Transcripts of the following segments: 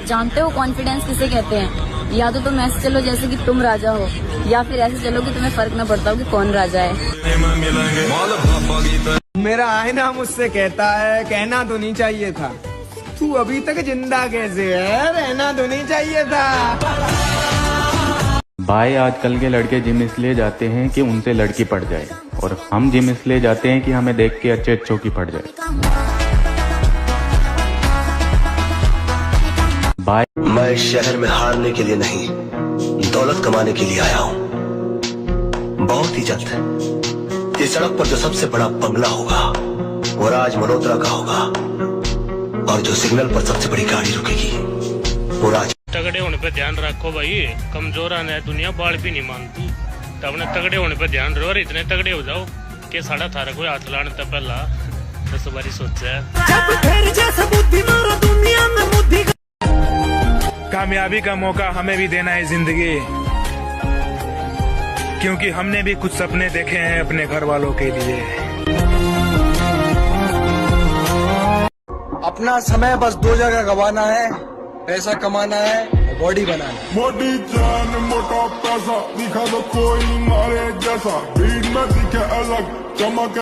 जानते हो कॉन्फिडेंस किसे कहते हैं? या तो तुम ऐसे चलो जैसे कि तुम राजा हो, या फिर ऐसे चलो कि तुम्हें फर्क न पड़ता हो कि कौन राजा है। मेरा आईना मुझसे कहता है कहना तो नहीं चाहिए था, तू अभी तक जिंदा कैसे है, रहना तो नहीं चाहिए था। भाई आजकल के लड़के जिम इसलिए जाते हैं कि उनसे लड़की पड़ जाए, और हम जिम इसलिए जाते हैं कि हमें देख के अच्छे अच्छों की पड़ जाए। भाई मैं इस शहर में हारने के लिए नहीं, दौलत कमाने के लिए आया हूँ। बहुत ही जल्द इस सड़क पर जो सबसे बड़ा बंगला होगा वो राज मल्होत्रा का होगा, और जो सिग्नल पर सबसे बड़ी गाड़ी रुकेगी वो राज। तगड़े होने पे ध्यान रखो भाई, कमजोर आने दुनिया बाल भी नहीं मानती। तो अपने तगड़े होने पे ध्यान रहो, और इतने तगड़े हो जाओ कि साड़ा थारा कोई हाथ लाने तक पहला 10 बारी सोचा है। कामयाबी का मौका हमें भी देना है जिंदगी, क्योंकि हमने भी कुछ सपने देखे हैं अपने घर वालों के लिए। अपना समय बस 2 जगह गवाना है, पैसा कमाना है, बॉडी बनाना है। मोटी जान मोटा पैसा दिखा दो कोई मारे जैसा, भीड़ में दिखे अलग चमक।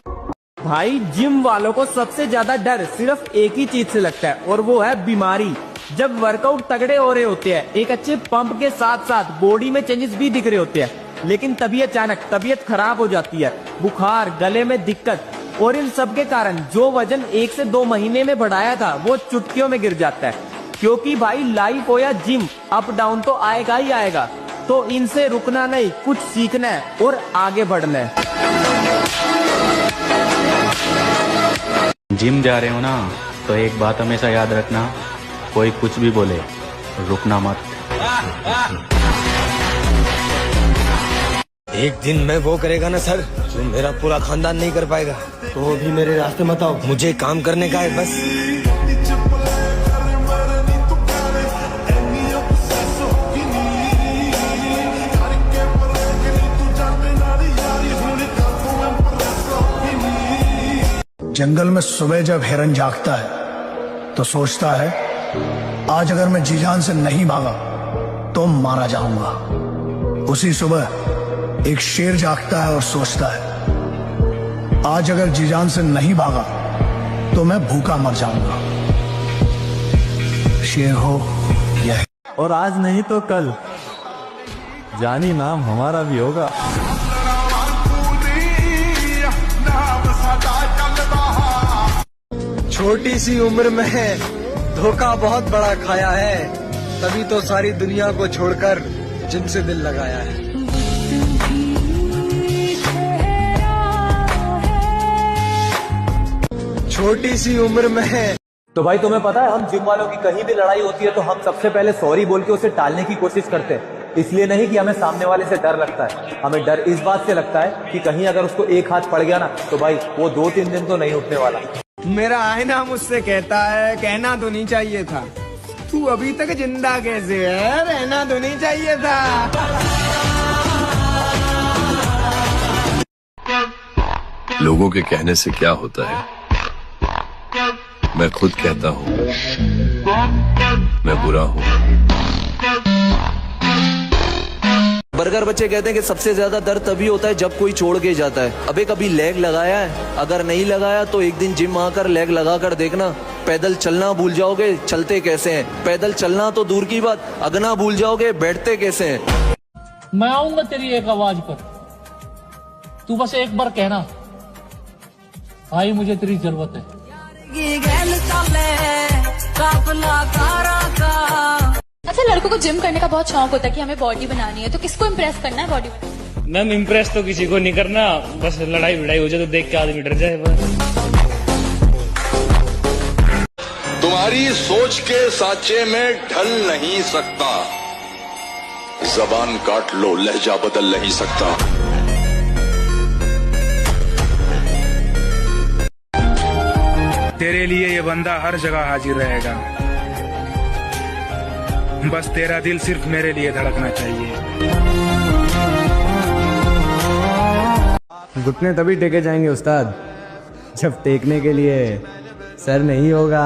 भाई जिम वालों को सबसे ज्यादा डर सिर्फ एक ही चीज से लगता है, और वो है बीमारी। जब वर्कआउट तगड़े हो रहे होते हैं, एक अच्छे पंप के साथ साथ बॉडी में चेंजेस भी दिख रहे होते हैं, लेकिन तभी अचानक तबीयत खराब हो जाती है, बुखार, गले में दिक्कत, और इन सब के कारण जो वजन 1 से 2 महीने में बढ़ाया था वो चुटकियों में गिर जाता है। क्योंकि भाई लाइफ हो या जिम, अप डाउन तो आएगा ही आएगा। तो इनसे रुकना नहीं, कुछ सीखना है और आगे बढ़ना है। जिम जा रहे हो ना, तो एक बात हमेशा याद रखना, कोई कुछ भी बोले रुकना मत। एक दिन मैं वो करेगा ना सर जो मेरा पूरा खानदान नहीं कर पाएगा, तो भी मेरे रास्ते मत आओ, मुझे काम करने का है बस। जंगल में सुबह जब हिरन जागता है तो सोचता है आज अगर मैं जी जान से नहीं भागा तो मारा जाऊंगा। उसी सुबह एक शेर जागता है और सोचता है आज अगर जी जान से नहीं भागा तो मैं भूखा मर जाऊंगा। शेर हो यह, और आज नहीं तो कल जानी नाम हमारा भी होगा। छोटी सी उम्र में धोखा बहुत बड़ा खाया है, तभी तो सारी दुनिया को छोड़कर जिम से दिल लगाया है। छोटी सी उम्र में। तो भाई तुम्हें पता है, हम जिम वालों की कहीं भी लड़ाई होती है तो हम सबसे पहले सॉरी बोल के उसे टालने की कोशिश करते हैं। इसलिए नहीं कि हमें सामने वाले से डर लगता है, हमें डर इस बात से लगता है कि कहीं अगर उसको एक हाथ पड़ गया ना तो भाई वो 2-3 दिन तो नहीं उठने वाला। मेरा आईना मुझसे कहता है कहना तो नहीं चाहिए था, तू अभी तक जिंदा कैसे है, रहना तो नहीं चाहिए था। लोगों के कहने से क्या होता है, मैं खुद कहता हूँ मैं बुरा हूँ। बर्गर बच्चे कहते हैं कि सबसे ज्यादा दर्द तभी होता है जब कोई छोड़ के जाता है। अबे कभी लेग लगाया है? अगर नहीं लगाया तो एक दिन जिम आकर लेग लगा कर देखना, पैदल चलना भूल जाओगे चलते कैसे हैं। पैदल चलना तो दूर की बात, अगना भूल जाओगे बैठते कैसे हैं। मैं आऊंगा तेरी एक आवाज पर, तू बस एक बार कहना भाई मुझे तेरी जरूरत है। अच्छा, लड़कों को जिम करने का बहुत शौक होता है कि हमें बॉडी बनानी है, तो किसको इम्प्रेस करना है बॉडी बनाने? मैम इम्प्रेस तो किसी को नहीं करना, बस लड़ाई भिड़ाई हो जाए तो देख के आदमी डर जाए बस। तुम्हारी सोच के साँचे में ढल नहीं सकता, जबान काट लो लहजा बदल नहीं सकता। तेरे लिए ये बंदा हर जगह हाजिर रहेगा, बस तेरा दिल सिर्फ मेरे लिए धड़कना चाहिए। घुटने तभी टेके जाएंगे उस्ताद जब टेकने के लिए सर नहीं होगा।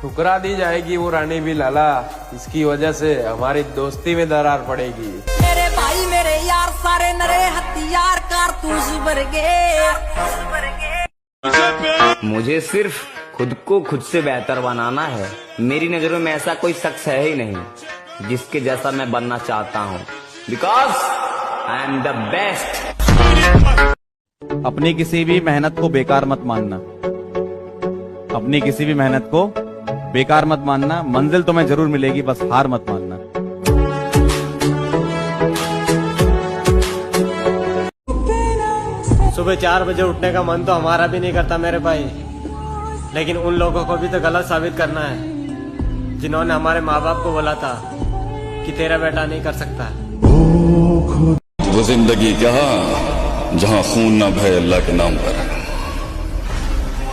ठुकरा दी जाएगी वो रानी भी लाला, इसकी वजह से हमारी दोस्ती में दरार पड़ेगी। मेरे भाई मेरे यार सारे नरे हथियार कारतूस भर गए। मुझे सिर्फ खुद को खुद से बेहतर बनाना है। मेरी नजरों में ऐसा कोई शख्स है ही नहीं जिसके जैसा मैं बनना चाहता हूँ, because I am the best. अपनी किसी भी मेहनत को बेकार मत मानना, अपनी किसी भी मेहनत को बेकार मत मानना। मंजिल तुम्हें जरूर मिलेगी, बस हार मत मानना। सुबह 4 बजे उठने का मन तो हमारा भी नहीं करता मेरे भाई, लेकिन उन लोगों को भी तो गलत साबित करना है जिन्होंने हमारे माँ बाप को बोला था कि तेरा बेटा नहीं कर सकता। वो जिंदगी कहाँ जहाँ खून ना बहे अल्लाह के नाम पर,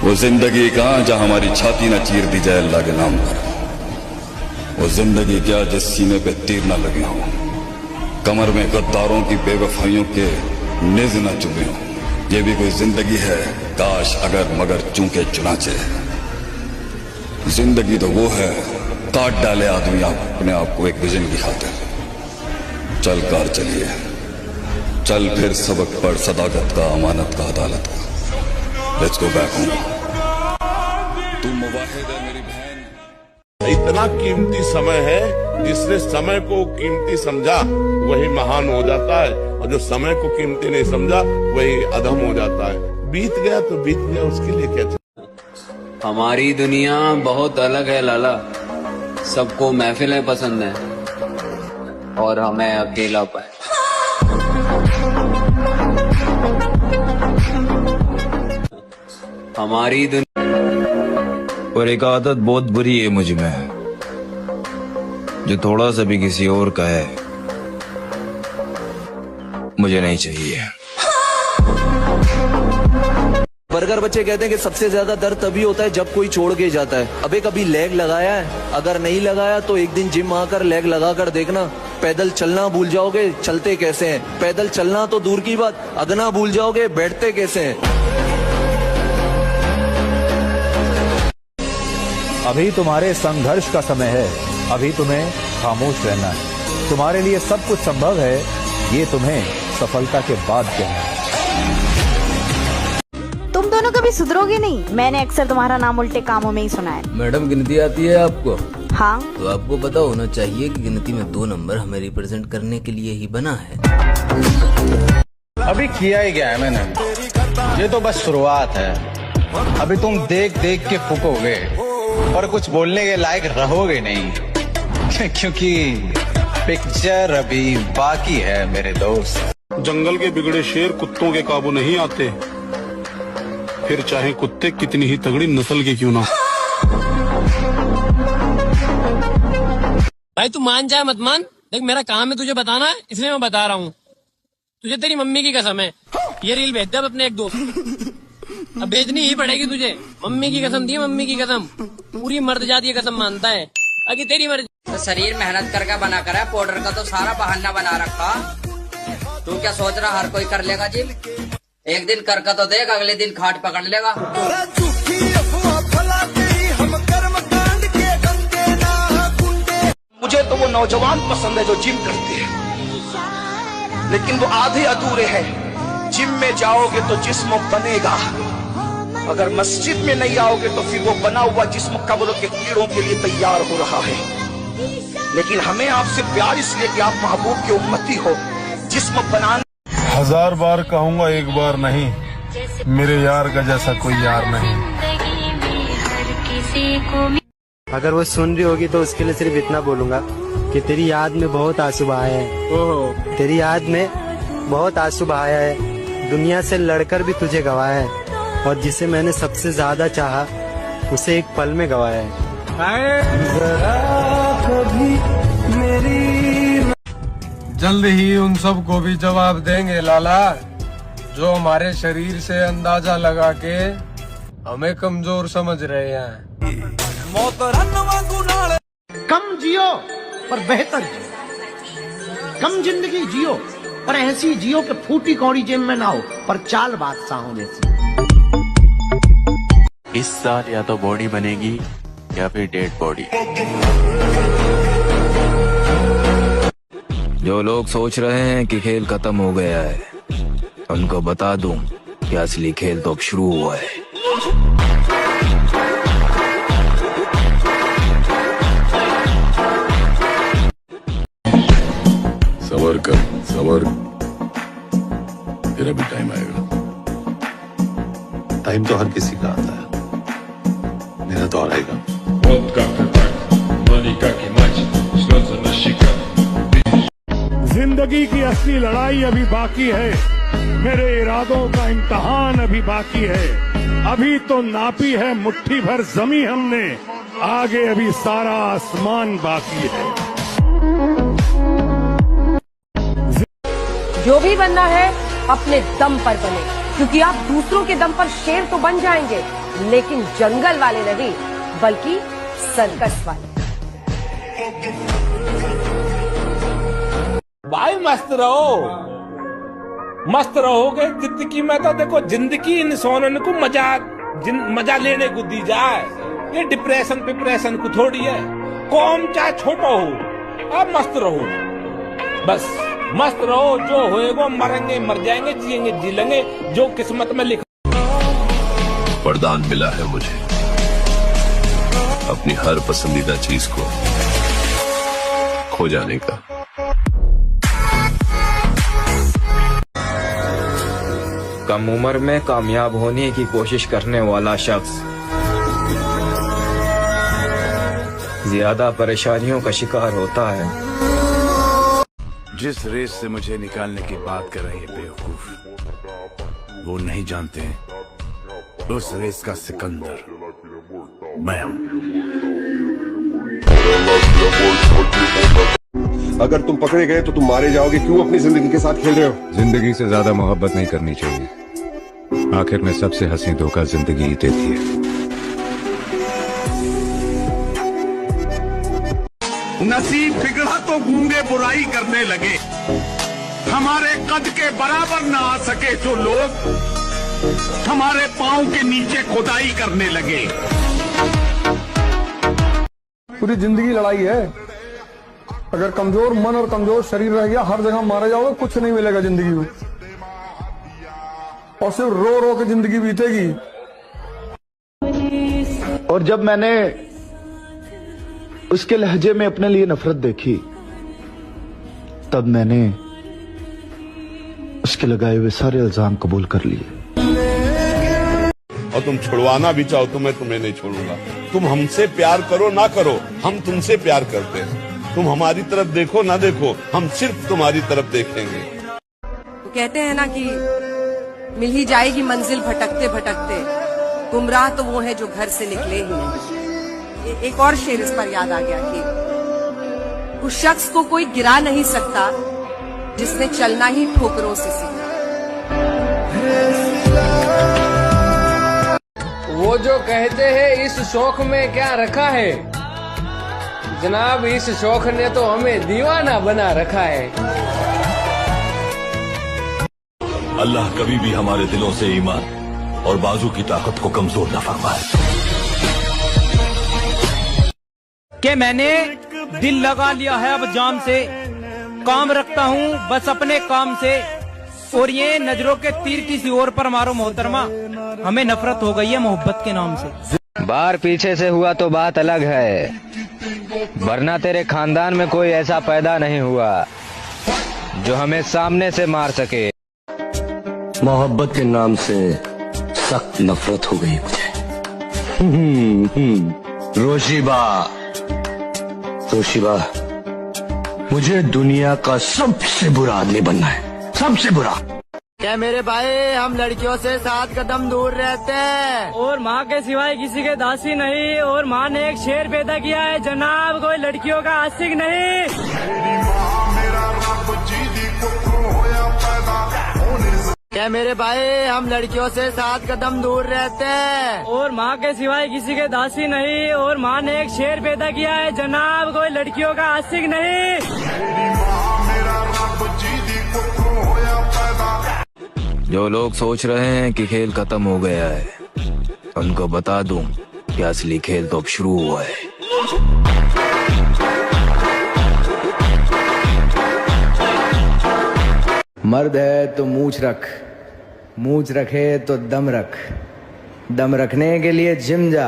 वो जिंदगी कहाँ जहाँ हमारी छाती ना चीर दी जाए अल्लाह के नाम पर, वो जिंदगी क्या जिस सीने पे तीर ना लगे हों, कमर में गद्दारों की बेवफाइयों के निज न चुभे हों। ये भी कोई जिंदगी है? काश अगर मगर चूंके चुनाचे। जिंदगी तो वो है काट डाले आदमी अपने आप को एक विजन की खातिर। चल कार चलिए, चल फिर सबक पढ़ सदाकत का, अमानत का, अदालत का। Let's go back home. तुम मुवाहिद है मेरी बहन। इतना कीमती समय है, जिसने समय को कीमती समझा वही महान हो जाता है, और जो समय को कीमती नहीं समझा वही अधम हो जाता है। बीत गया तो बीत गया, उसके लिए क्या चाहिए। हमारी दुनिया बहुत अलग है लाला, सबको महफिलें पसंद है और हमें अकेला पाए। हमारी दुनिया और एक आदत बहुत बुरी है मुझ में, जो थोड़ा सा भी किसी और का है मुझे नहीं चाहिए। बर्गर बच्चे कहते हैं कि सबसे ज्यादा दर्द तभी होता है जब कोई छोड़ के जाता है। अबे कभी लेग लगाया है? अगर नहीं लगाया तो एक दिन जिम आकर लेग लगा कर देखना। पैदल चलना भूल जाओगे, चलते कैसे हैं। पैदल चलना तो दूर की बात, अगना भूल जाओगे, बैठते कैसे हैं। अभी तुम्हारे संघर्ष का समय है, अभी तुम्हें खामोश रहना है। तुम्हारे लिए सब कुछ संभव है, ये तुम्हें सफलता के बाद कहना है। तुम दोनों कभी सुधरोगे नहीं। मैंने अक्सर तुम्हारा नाम उल्टे कामों में ही सुना है। मैडम गिनती आती है आपको? हाँ। तो आपको पता होना चाहिए कि गिनती में 2 नंबर हमें रिप्रेजेंट करने के लिए ही बना है। अभी किया ही गया है मैंने, ये तो बस शुरुआत है। अभी तुम देख देख के फूकोगे और कुछ बोलने के लायक रहोगे नहीं, क्योंकि पिक्चर अभी बाकी है मेरे दोस्त। जंगल के बिगड़े शेर कुत्तों के काबू नहीं आते, फिर चाहे कुत्ते कितनी ही तगड़ी नस्ल के क्यों ना। भाई तू मान जाए मत मान, देख मेरा काम है तुझे बताना है, इसलिए मैं बता रहा हूँ। तुझे तेरी मम्मी की कसम है, ये रील भेज दे अपने एक दोस्त, अब भेजनी ही पड़ेगी तुझे। मम्मी की कसम दी, मम्मी की कसम, पूरी मर्द जात ये कसम मानता है। अगर तेरी मर्जी। तो शरीर मेहनत करके बना कर है, पाउडर का तो सारा बहाना बना रखा। तू क्या सोच रहा हर कोई कर लेगा जिम? एक दिन करके तो देख, अगले दिन खाट पकड़ लेगा। मुझे तो वो नौजवान पसंद है जो जिम करते हैं, लेकिन वो आधे अधूरे हैं। जिम में जाओगे तो जिस्म बनेगा, अगर मस्जिद में नहीं आओगे तो फिर वो बना हुआ जिस्म कब्र के कीड़ों के लिए तैयार हो रहा है। लेकिन हमें आपसे प्यार इसलिए कि आप महबूब के उम्मती हो। जिस्म बनाने 1000 बार कहूँगा, एक बार नहीं, मेरे यार का जैसा कोई यार नहीं। अगर वो सुन रही होगी तो उसके लिए सिर्फ इतना बोलूंगा कि तेरी याद में बहुत आंसू बहाए हैं। तेरी याद में बहुत आंसू बहाया है, दुनिया से लड़कर भी तुझे गवाया है, और जिसे मैंने सबसे ज्यादा चाहा उसे एक पल में गवाया है। जल्द ही उन सब को भी जवाब देंगे लाला, जो हमारे शरीर से अंदाजा लगा के हमें कमजोर समझ रहे हैं। कम जियो पर बेहतर जियो, कम जिंदगी जियो पर ऐसी जियो के फूटी कौड़ी जिम में ना हो पर चाल बादशाहों जैसी। इस साल या तो बॉडी बनेगी या फिर डेड बॉडी। जो लोग सोच रहे हैं कि खेल खत्म हो गया है, उनको बता दूं कि असली खेल तो अब शुरू हुआ है। सबर कर, सबर, तेरा भी टाइम आएगा। टाइम तो हर किसी का आता है, मेरा तो आएगा। जिंदगी की असली लड़ाई अभी बाकी है, मेरे इरादों का इम्तहान अभी बाकी है। अभी तो नापी है मुट्ठी भर जमी हमने, आगे अभी सारा आसमान बाकी है। जो भी बनना है अपने दम पर बने, क्योंकि आप दूसरों के दम पर शेर तो बन जाएंगे, लेकिन जंगल वाले नहीं बल्कि सर्कस वाले। भाई मस्त रहो, मस्त रहोगे जिंदगी में। तो देखो जिंदगी इंसानों को मजा लेने को दी जाए, ये डिप्रेशन को थोड़ी है। कौम चाहे छोटा हो, आप मस्त रहो, बस मस्त रहो। जो होएगा मरेंगे मर जाएंगे, जिएंगे जी लेंगे, जो किस्मत में लिखा। वरदान मिला है मुझे अपनी हर पसंदीदा चीज को खो जाने का। कम उम्र में कामयाब होने की कोशिश करने वाला शख्स ज्यादा परेशानियों का शिकार होता है। जिस रेस से मुझे निकालने की बात कर रहे हैं बेवकूफ, वो नहीं जानते उस रेस का सिकंदर मैं हूं। अगर तुम पकड़े गए तो तुम मारे जाओगे। क्यों अपनी जिंदगी के साथ खेल रहे हो? जिंदगी से ज्यादा मोहब्बत नहीं करनी चाहिए। आखिर में सबसे हंसी धोखा जिंदगी ही देती है। नसीब बिगड़ा तो गूंगे बुराई करने लगे। हमारे कद के बराबर न आ सके जो लोग हमारे पांव के नीचे खुदाई करने लगे। पूरी जिंदगी लड़ाई है। अगर कमजोर मन और कमजोर शरीर रह गया, हर जगह मारे जाओगे, कुछ नहीं मिलेगा जिंदगी में, और सिर्फ रो रो के जिंदगी बीतेगी। और जब मैंने उसके लहजे में अपने लिए नफरत देखी, तब मैंने उसके लगाए हुए सारे इल्जाम कबूल कर लिए। और तुम छुड़वाना भी चाहो तो मैं तुम्हें नहीं छोड़ूंगा। तुम हमसे प्यार करो ना करो, हम तुमसे प्यार करते हैं। तुम हमारी तरफ देखो ना देखो, हम सिर्फ तुम्हारी तरफ देखेंगे। तो कहते हैं ना कि मिल ही जाएगी मंजिल भटकते भटकते, गुमराह तो वो है जो घर से निकले ही नहीं। एक और शेर इस पर याद आ गया कि उस शख्स को कोई गिरा नहीं सकता जिसने चलना ही ठोकरों से सीखा। वो जो कहते हैं इस शौक में क्या रखा है, जनाब इस शौक ने तो हमें दीवाना बना रखा है। अल्लाह कभी भी हमारे दिलों से ईमान और बाजू की ताकत को कमजोर न फरमाए। कि मैंने दिल लगा लिया है अब जाम से, काम रखता हूँ बस अपने काम से, और ये नजरों के तीर किसी और पर मारो मोहतरमा, हमें नफरत हो गई है मोहब्बत के नाम से। बार पीछे से हुआ तो बात अलग है, वरना तेरे खानदान में कोई ऐसा पैदा नहीं हुआ जो हमें सामने से मार सके। मोहब्बत के नाम से सख्त नफरत हो गई मुझे। रोशीबा, मुझे दुनिया का सबसे बुरा आदमी बनना है, सबसे बुरा। क्या मेरे भाई हम लड़कियों से 7 कदम दूर रहते हैं, और माँ के सिवाय किसी के दासी नहीं, और माँ ने एक शेर पैदा किया है जनाब, कोई लड़कियों का आशिक नहीं। क्या मेरे भाई हम लड़कियों से 7 कदम दूर रहते हैं, और माँ के सिवाय किसी के दासी नहीं, और माँ ने एक शेर पैदा किया है जनाब, कोई लड़कियों का आशिक नहीं। जो लोग सोच रहे हैं कि खेल खत्म हो गया है, उनको बता दूं कि असली खेल तो अब शुरू हुआ है। मर्द है तो मूछ रख, मूछ रखे तो दम रख, दम रखने के लिए जिम जा,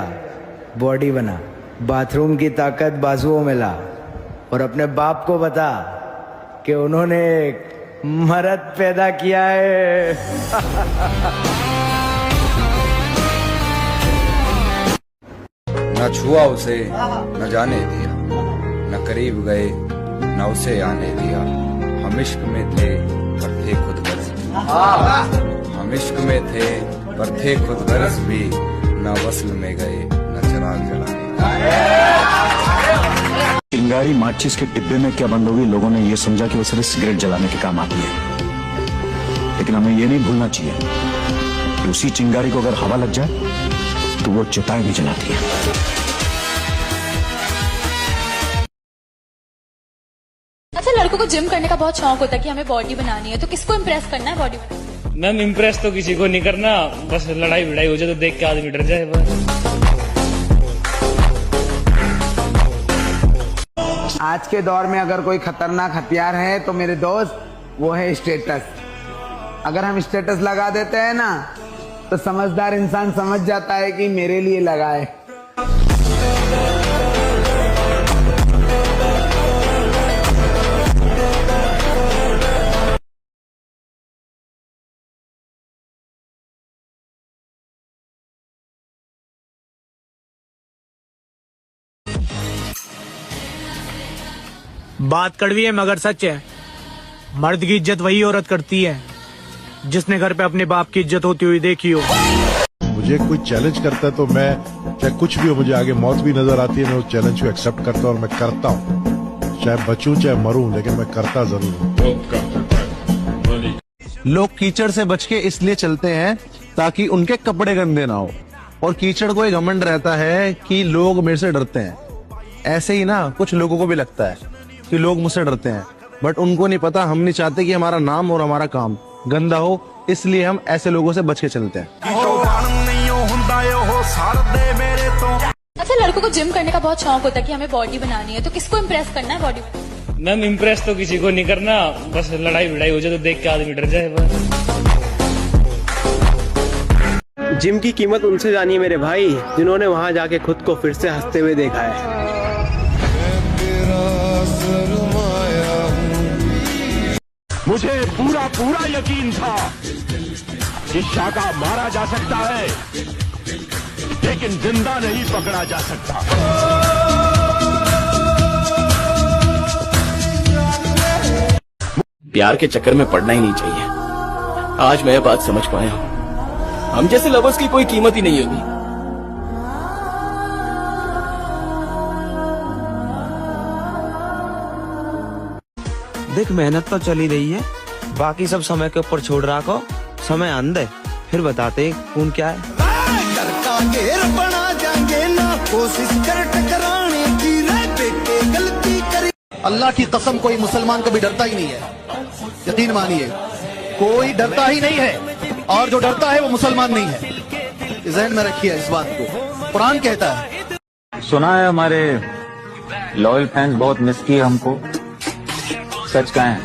बॉडी बना, बाथरूम की ताकत बाजुओं में ला, और अपने बाप को बता कि उन्होंने एक मर्द पैदा किया है। न छुआ उसे न जाने दिया, न करीब गए न उसे आने दिया। हम इश्क में थे पर थे खुद गर्ज, हम इश्क में थे पर थे खुद गर्ज भी, न वस्ल में गए न चिराग जलाने। चिंगारी माचिस के डिब्बे में क्या बंद होगी, लोगों ने ये समझा कि वो सिर्फ सिगरेट जलाने के काम आती है, लेकिन हमें ये नहीं भूलना चाहिए कि उसी चिंगारी को अगर हवा लग जाए तो वो चिताएं भी जलाती है। अच्छा, लड़कों को जिम करने का बहुत शौक होता है कि हमें बॉडी बनानी है, तो किसको इम्प्रेस करना है बॉडी बनानी? मैम इम्प्रेस तो किसी को नहीं करना, बस लड़ाई भिड़ाई हो जाए तो देख के आदमी डर जाए बस। आज के दौर में अगर कोई खतरनाक हथियार है तो मेरे दोस्त वो है स्टेटस। अगर हम स्टेटस लगा देते हैं ना तो समझदार इंसान समझ जाता है कि मेरे लिए लगा है। बात कड़वी है मगर सच है। मर्द की इज्जत वही औरत करती है जिसने घर पे अपने बाप की इज्जत होती हुई देखी हो। मुझे कोई चैलेंज करता है तो मैं चाहे कुछ भी हो, मुझे आगे मौत भी नजर आती है, मैं उस चैलेंज को एक्सेप्ट करता हूँ और मैं करता हूँ, चाहे बचूं चाहे मरूं, लेकिन मैं करता जरूर हूँ। लोग कीचड़ से बच के इसलिए चलते हैं ताकि उनके कपड़े गंदे ना हो, और कीचड़ को एक घमंड रहता है कि लोग मेरे से डरते हैं। ऐसे ही ना कुछ लोगों को भी लगता है कि लोग मुझसे डरते हैं, बट उनको नहीं पता हम नहीं चाहते कि हमारा नाम और हमारा काम गंदा हो, इसलिए हम ऐसे लोगों से बच के चलते हैं। अच्छा, लड़कों को जिम करने का बहुत शौक होता है कि हमें बॉडी बनानी है, तो किसको इम्प्रेस करना है बॉडी बनानी? मैम इम्प्रेस तो किसी को नहीं करना, बस लड़ाई भिड़ाई हो जाए तो देख के आदमी डर जाए बस। जिम की कीमत उनसे जानी है मेरे भाई, जिन्होंने वहाँ जाके खुद को फिर से हंसते हुए देखा है। मुझे पूरा यकीन था कि शाका मारा जा सकता है, लेकिन जिंदा नहीं पकड़ा जा सकता। प्यार के चक्कर में पड़ना ही नहीं चाहिए। आज मैं ये बात समझ पाया हूँ, हम जैसे लवर्स की कोई कीमत ही नहीं होगी। देख, मेहनत तो चली रही है, बाकी सब समय के ऊपर छोड़ रखो। समय अंध है, फिर बताते कौन क्या है। अल्लाह की कसम, कोई मुसलमान कभी डरता ही नहीं है, यकीन मानिए, कोई डरता ही नहीं है, और जो डरता है वो मुसलमान नहीं है। ज़हन में रखिए इस बात को, कुरान कहता है। सुना है हमारे लॉयल फैंस बहुत मिस किए हमको, सच कहें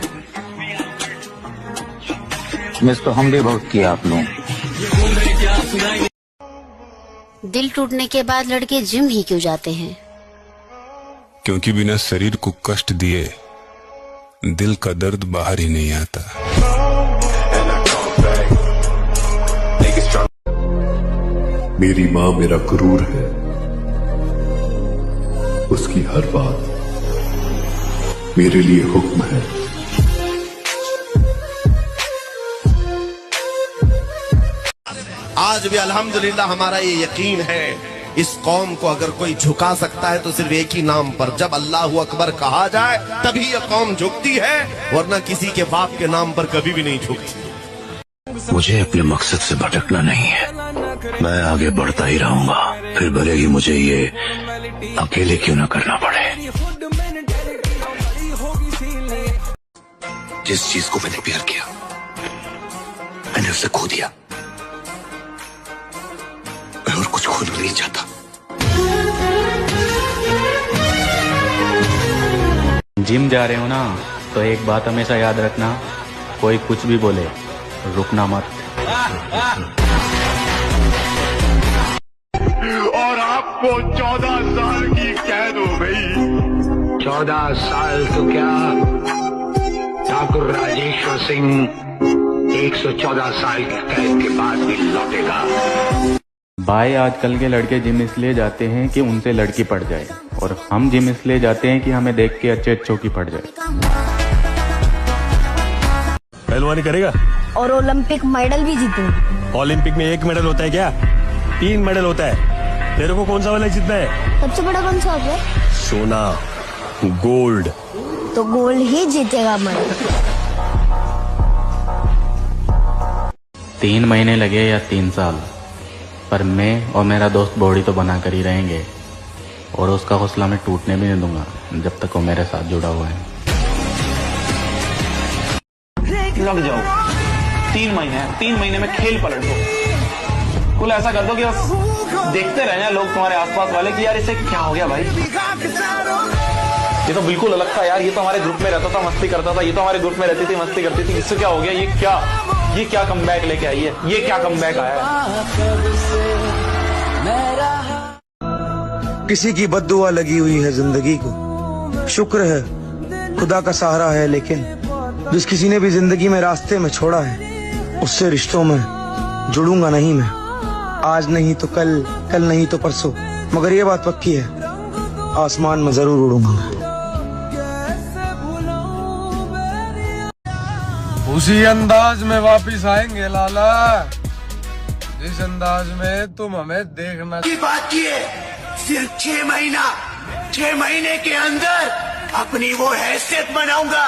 मिस तो हम भी बहुत किया आप लोग। दिल टूटने के बाद लड़के जिम ही क्यों जाते हैं? क्योंकि बिना शरीर को कष्ट दिए दिल का दर्द बाहर ही नहीं आता। मेरी माँ मेरा गुरूर है, उसकी हर बात मेरे लिए हुक्म है। आज भी अल्हम्दुलिल्लाह हमारा ये यकीन है, इस कौम को अगर कोई झुका सकता है तो सिर्फ एक ही नाम पर, जब अल्लाह अकबर कहा जाए तभी ये कौम झुकती है, वरना किसी के बाप के नाम पर कभी भी नहीं झुकती। मुझे अपने मकसद से भटकना नहीं है, मैं आगे बढ़ता ही रहूंगा, फिर भले ही मुझे ये अकेले क्यों ना करना पड़े। जिस चीज को मैंने प्यार किया मैंने उसे खो दिया। मैं और कुछ खोना नहीं चाहता। जिम जा रहे हो ना, तो एक बात हमेशा याद रखना, कोई कुछ भी बोले रुकना मत। और आपको 14 साल की कैद हो गई। 14 साल तो क्या, ठाकुर राजेश्वर सिंह 114 साल की कैद के बाद भी लौटेगा। भाई आजकल के लड़के जिम इसलिए जाते हैं कि उनसे लड़की पड़ जाए, और हम जिम इसलिए जाते हैं कि हमें देख के अच्छे अच्छों की पड़ जाए। पहलवानी करेगा और ओलंपिक मेडल भी जीतूं। ओलंपिक में 1 मेडल होता है क्या? 3 मेडल होता है। तेरे को कौन सा वाला जीतना है? सबसे बड़ा कौन सा होता है? सोना, गोल्ड। तो गोल्ड ही जीतेगा मेडल। 3 महीने लगे या 3 साल, पर मैं और मेरा दोस्त बॉडी तो बना कर ही रहेंगे, और उसका हौसला मैं टूटने भी नहीं दूंगा जब तक वो मेरे साथ जुड़ा हुआ है। लग जाओ, 3 महीने में खेल पलट दो। कुल ऐसा कर दो कि बस देखते रह जाए लोग तुम्हारे आसपास वाले कि यार इसे क्या हो गया भाई, ये तो बिल्कुल अलग था यार, ये तो हमारे ग्रुप में रहता था, मस्ती करता था, ये तो हमारे ग्रुप में रहती थी, मस्ती करती थी, इससे क्या हो गया, ये क्या कमबैक लेके आई है, ये क्या कमबैक आया है। किसी की बद्दुआ लगी हुई है जिंदगी को, शुक्र है खुदा का सहारा है, लेकिन जिस किसी ने भी जिंदगी में रास्ते में छोड़ा है, उससे रिश्तों में जुड़ूंगा नहीं मैं। आज नहीं तो कल, कल नहीं तो परसों, मगर ये बात पक्की है, आसमान में जरूर उड़ूंगा मैं। उसी अंदाज में वापिस आएंगे लाला, जिस अंदाज में तुम हमें देखना। की बात की है, सिर्फ 6 महीने के अंदर अपनी वो हैसियत बनाऊंगा